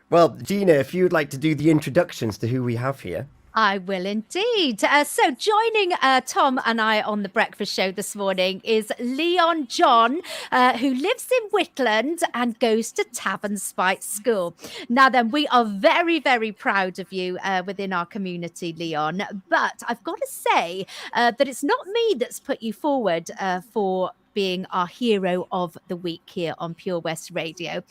Well, Gina, if you would like to do the introductions to who we have here. I will indeed. So, joining Tom and I on the breakfast show this morning is Leon John, who lives in Whitland and goes to Tavern Spite School. Now, then, we are very, very proud of you within our community, Leon. But I've got to say that it's not me that's put you forward for being our hero of the week here on Pure West Radio.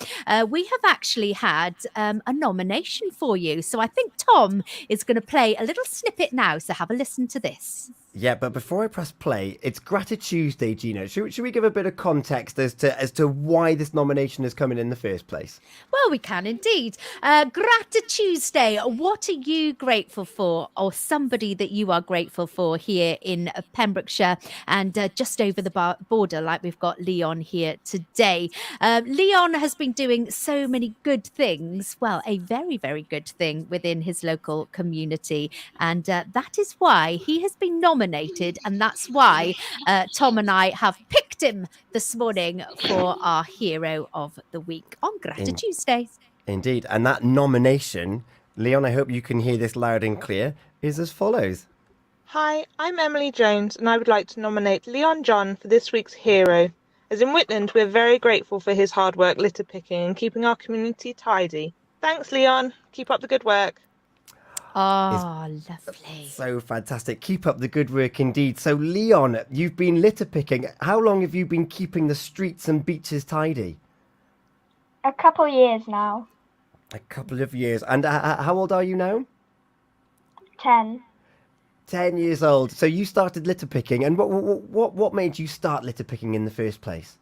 We have actually had a nomination for you. So I think Tom is going to play a little snippet now. So have a listen to this. Yeah, but before I press play, it's Grati-Tuesday, Gina. Should we give a bit of context as to why this nomination is coming in the first place? Well, we can indeed. Grati-Tuesday, what are you grateful for, or somebody that you are grateful for here in Pembrokeshire and just over the border, like we've got Leon here today? Leon has been doing so many good things. Well, a very, very good thing within his local community. And that is why he has been nominated. And that's why Tom and I have picked him this morning for our hero of the week on Grati-Tuesday. Indeed. And that nomination, Leon, I hope you can hear this loud and clear, is as follows. Hi, I'm Emily Jones, and I would like to nominate Leon John for this week's hero. As in Whitland, we're very grateful for his hard work litter picking and keeping our community tidy. Thanks, Leon. Keep up the good work. Oh, lovely. So fantastic. Keep up the good work indeed. So, Leon, you've been litter picking. How long have you been keeping the streets and beaches tidy? A couple years now. A couple of years. And how old are you now? 10. 10 years old. So you started litter picking. And what made you start litter picking in the first place?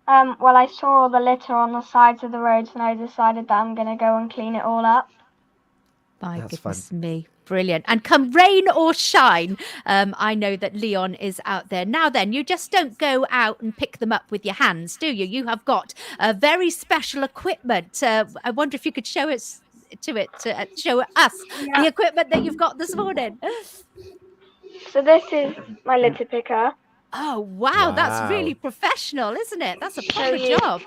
Well, I saw all the litter on the sides of the roads and I decided that I'm going to go and clean it all up. My That's goodness me. Brilliant. And come rain or shine, I know that Leon is out there. Now then, you just don't go out and pick them up with your hands, do you? You have got very special equipment. I wonder if you could show us show us the equipment that you've got this morning. So this is my litter picker. Oh, wow. That's really professional, isn't it? That's a proper job.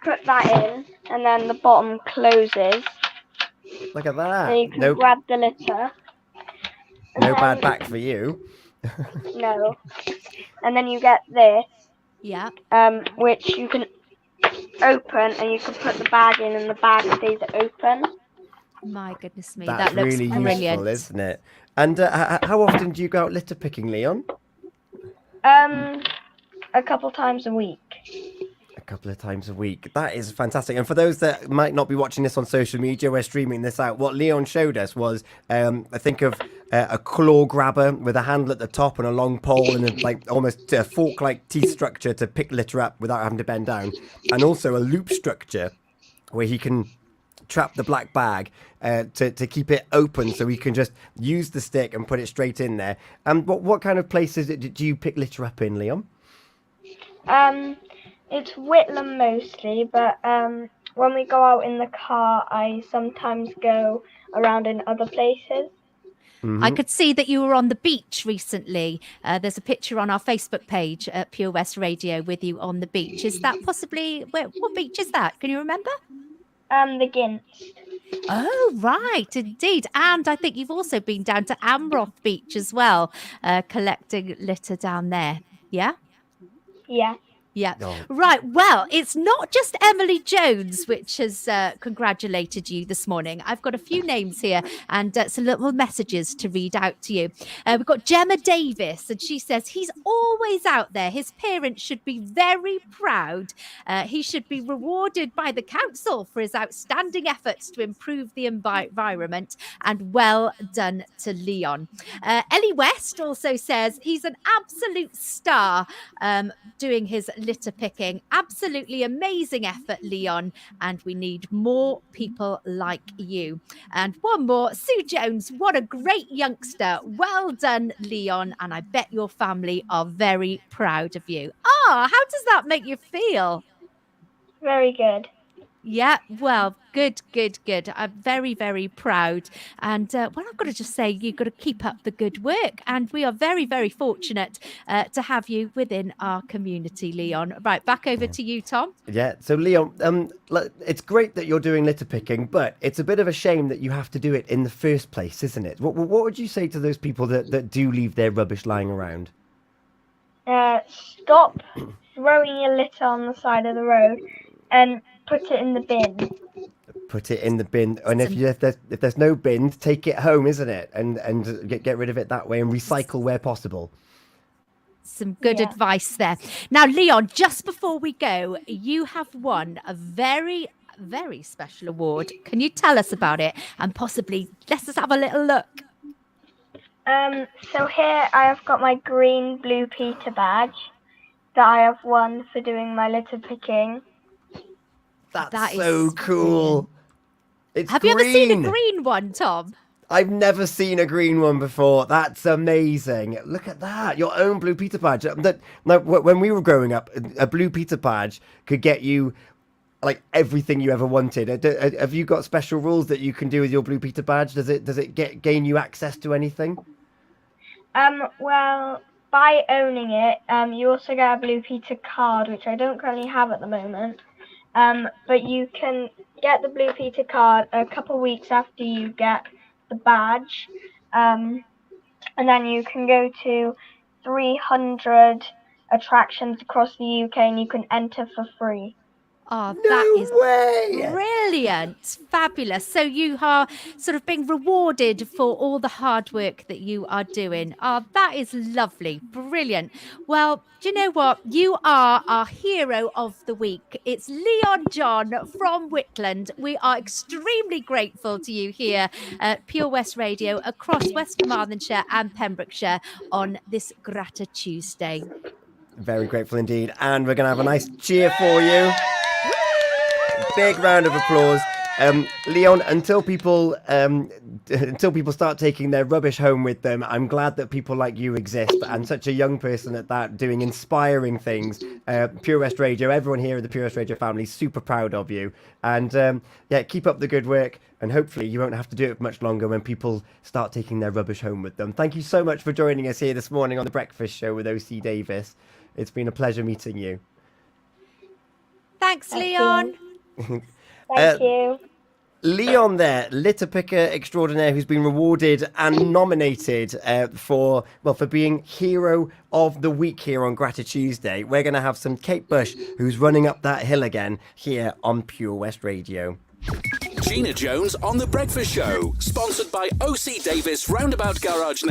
Put that in and then the bottom closes. Look at that. And you can grab the litter. No bad back for you. No. And then you get this. Yeah. Which you can open and you can put the bag in and the bag stays open. My goodness me. That's that looks really brilliant. useful, isn't it? And how often do you go out litter picking, Leon? A couple times a week. A couple of times a week. That is fantastic. And for those that might not be watching this on social media, we're streaming this out. What Leon showed us was, I think of a claw grabber with a handle at the top and a long pole and almost a fork-like teeth structure to pick litter up without having to bend down. And also a loop structure where he can trap the black bag to keep it open so he can just use the stick and put it straight in there. And what kind of places do you pick litter up in, Leon? It's Whitlam mostly, but when we go out in the car, I sometimes go around in other places. I could see that you were on the beach recently. There's a picture on our Facebook page at Pure West Radio with you on the beach. Is that possibly, what beach is that? Can you remember? The Gint. Oh, right, indeed. And I think you've also been down to Amroth Beach as well, collecting litter down there. Yeah? Yeah. Yeah. Right. Well, it's not just Emily Jones, which has congratulated you this morning. I've got a few names here and some little messages to read out to you. We've got Gemma Davis, and she says he's always out there. His parents should be very proud. He should be rewarded by the council for his outstanding efforts to improve the environment, and well done to Leon. Ellie West also says he's an absolute star doing his litter picking. Absolutely amazing effort, Leon, and we need more people like you. And one more, Sue Jones, what a great youngster. Well done, Leon, and I bet your family are very proud of you. How does that make you feel? Very good. Yeah, well, good. I'm very, very proud. And well, I've got to just say, you've got to keep up the good work. And we are very, very fortunate to have you within our community, Leon. Right, back over to you, Tom. Yeah, so Leon, it's great that you're doing litter picking, but it's a bit of a shame that you have to do it in the first place, isn't it? What would you say to those people that do leave their rubbish lying around? Stop throwing your litter on the side of the road and put it in the bin. Put it in the bin, and Some- if there's no bin, take it home, isn't it? And get rid of it that way, and recycle where possible. Some good Yeah. advice there. Now, Leon, just before we go, you have won a very, very special award. Can you tell us about it? And possibly, let's just have a little look. So here I have got my green Blue Peter badge that I have won for doing my litter picking. That's That is so cool. It's Have you ever seen a green. green one, Tom? I've never seen a green one before. That's amazing. Look at that. Your own Blue Peter badge. Now, when we were growing up, a Blue Peter badge could get you like everything you ever wanted. Have you got special rules that you can do with your Blue Peter badge? Does it gain you access to anything? Well, by owning it, you also get a Blue Peter card, which I don't currently have at the moment. But you can get the Blue Peter card a couple of weeks after you get the badge. And then you can go to 300 attractions across the UK and you can enter for free. Oh, that is way. brilliant. Fabulous. So you are sort of being rewarded for all the hard work that you are doing. Oh, that is lovely. Brilliant. Well, do you know what? You are our hero of the week. It's Leon John from Whitland. We are extremely grateful to you here at Pure West Radio across West Carmarthenshire and Pembrokeshire on this Grati-Tuesday. Very grateful indeed. And we're going to have a nice cheer for you. Big round of applause. Leon, until people start taking their rubbish home with them, I'm glad that people like you exist, and such a young person at that, doing inspiring things. Pure West Radio, everyone here at the Pure West Radio family, super proud of you. And yeah, keep up the good work, and hopefully you won't have to do it much longer when people start taking their rubbish home with them. Thank you so much for joining us here this morning on The Breakfast Show with OC Davis. It's been a pleasure meeting you. Thanks, Leon. Thank you. Leon there, litter picker extraordinaire, who's been rewarded and nominated for being Hero of the Week here on Grati-Tuesday. We're going to have some Kate Bush, who's running up that hill again here on Pure West Radio. Gina Jones on The Breakfast Show, sponsored by OC Davis Roundabout Garage